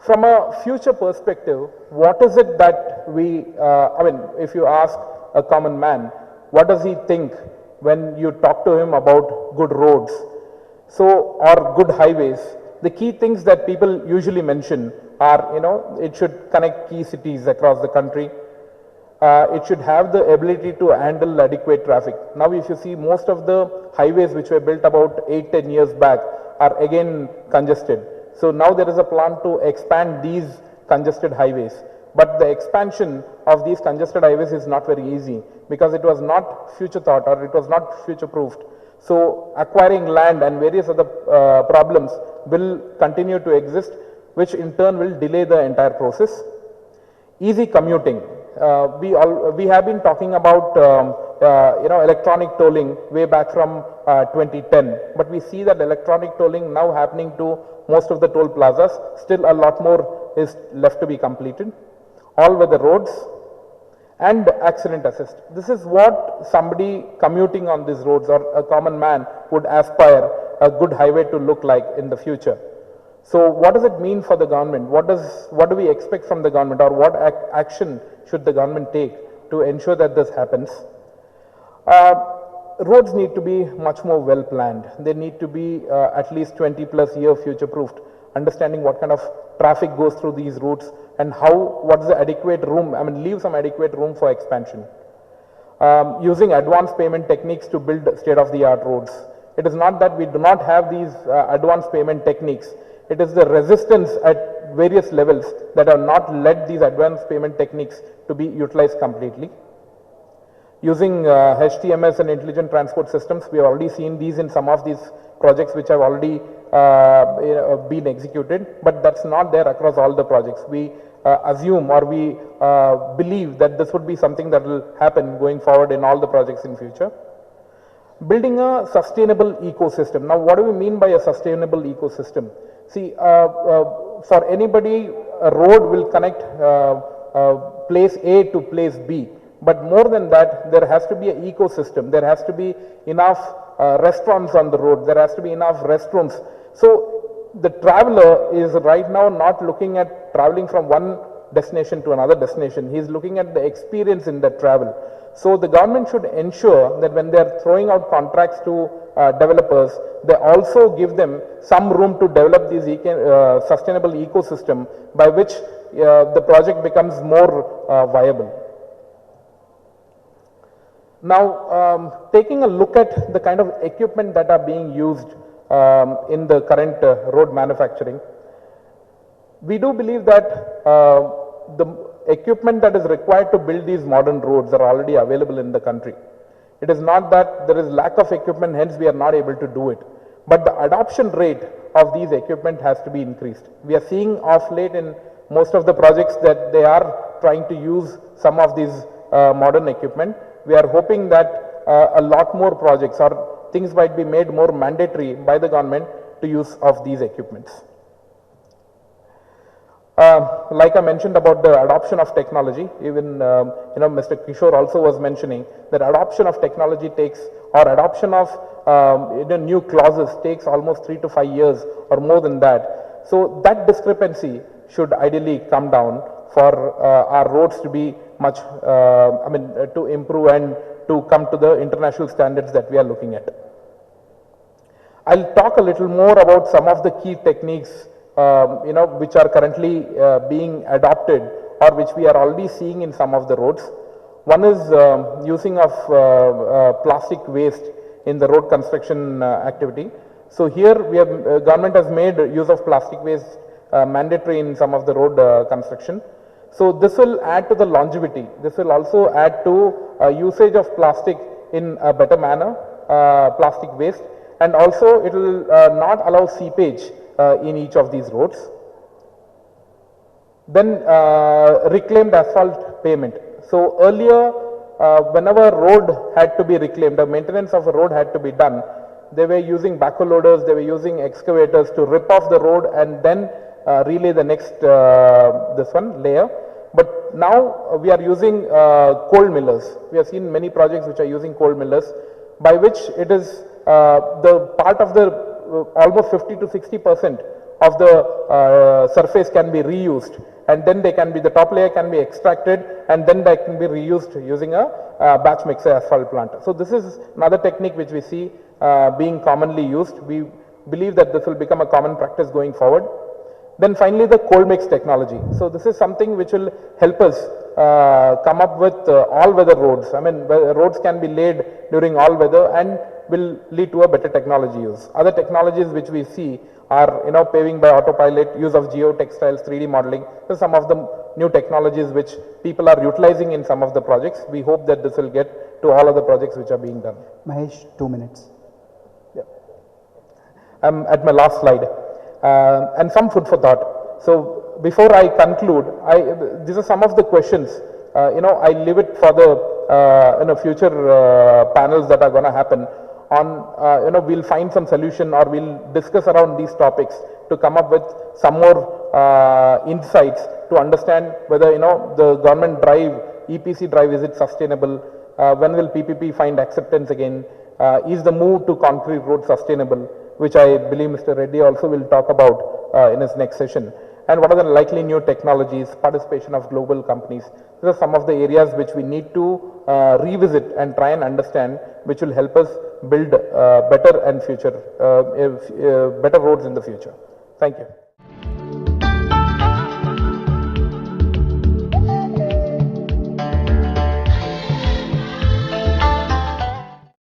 From a future perspective, what is it that we, if you ask a common man, what does he think when you talk to him about good roads? So, or good highways? The key things that people usually mention are, it should connect key cities across the country. It should have the ability to handle adequate traffic. Now, if you see, most of the highways which were built about 8-10 years back are again congested. So now there is a plan to expand these congested highways. But the expansion of these congested highways is not very easy because it was not future thought or it was not future proofed. So acquiring land and various other problems will continue to exist, which in turn will delay the entire process. Easy commuting. We have been talking about electronic tolling way back from 2010, but we see that electronic tolling now happening to most of the toll plazas. Still a lot more is left to be completed. All weather roads and accident assist. This is what somebody commuting on these roads or a common man would aspire a good highway to look like in the future. So what does it mean for the government? What do we expect from the government, or what action should the government take to ensure that this happens? Roads need to be much more well planned. They need to be at least 20+ year future proofed, understanding what kind of traffic goes through these routes and what is the adequate room, leave some adequate room for expansion. Using advanced payment techniques to build state-of-the-art roads. It is not that we do not have these advanced payment techniques. It is the resistance at various levels that have not led these advanced payment techniques to be utilized completely. Using HTMS and intelligent transport systems, we have already seen these in some of these projects which have already been executed, but that's not there across all the projects. We assume or we believe that this would be something that will happen going forward in all the projects in future. Building a sustainable ecosystem. Now, what do we mean by a sustainable ecosystem? See, for anybody, a road will connect place A to place B. But more than that, there has to be an ecosystem. There has to be enough restaurants on the road. There has to be enough restrooms. So the traveler is right now not looking at traveling from one destination to another destination. He is looking at the experience in that travel. So the government should ensure that when they are throwing out contracts to developers, they also give them some room to develop this sustainable ecosystem by which the project becomes more viable. Now, taking a look at the kind of equipment that are being used in the current road manufacturing, we do believe that the equipment that is required to build these modern roads are already available in the country. It is not that there is lack of equipment, hence we are not able to do it. But the adoption rate of these equipment has to be increased. We are seeing of late in most of the projects that they are trying to use some of these modern equipment. We are hoping that a lot more projects or things might be made more mandatory by the government to use of these equipments. Like I mentioned about the adoption of technology, even Mr. Kishore also was mentioning that adoption of technology takes, or adoption of new clauses takes almost 3 to 5 years or more than that. So that discrepancy should ideally come down for our roads to be much, to improve and to come to the international standards that we are looking at. I'll talk a little more about some of the key techniques which are currently being adopted or which we are already seeing in some of the roads. One is using of plastic waste in the road construction activity. So here we have, government has made use of plastic waste mandatory in some of the road construction. So this will add to the longevity. This will also add to usage of plastic in a better manner, plastic waste, and also it will not allow seepage in each of these roads. Then reclaimed asphalt pavement. So earlier, whenever road had to be reclaimed, the maintenance of a road had to be done, they were using backhoe loaders, they were using excavators to rip off the road and then relay the next layer. But now we are using coal millers. We have seen many projects which are using coal millers, by which it is the part of the almost 50 to 60% of the surface can be reused, and then the top layer can be extracted, and then that can be reused using a batch mixer asphalt plant. So this is another technique which we see being commonly used. We believe that this will become a common practice going forward. Then finally, the cold mix technology. So this is something which will help us come up with all weather roads. I mean, roads can be laid during all weather and will lead to a better technology use. Other technologies which we see are, paving by autopilot, use of geotextiles, 3D modeling. So some of the new technologies which people are utilizing in some of the projects. We hope that this will get to all of the projects which are being done. Mahesh, 2 minutes. Yeah. I'm at my last slide. And some food for thought. So before I conclude, these are some of the questions. I leave it for the future panels that are going to happen. On we'll find some solution, or we'll discuss around these topics to come up with some more insights to understand whether the government drive, EPC drive, is it sustainable? When will PPP find acceptance again? Is the move to concrete road sustainable? Which I believe Mr. Reddy also will talk about in his next session. And what are the likely new technologies, participation of global companies? These are some of the areas which we need to revisit and try and understand, which will help us build better and better roads in the future. Thank you.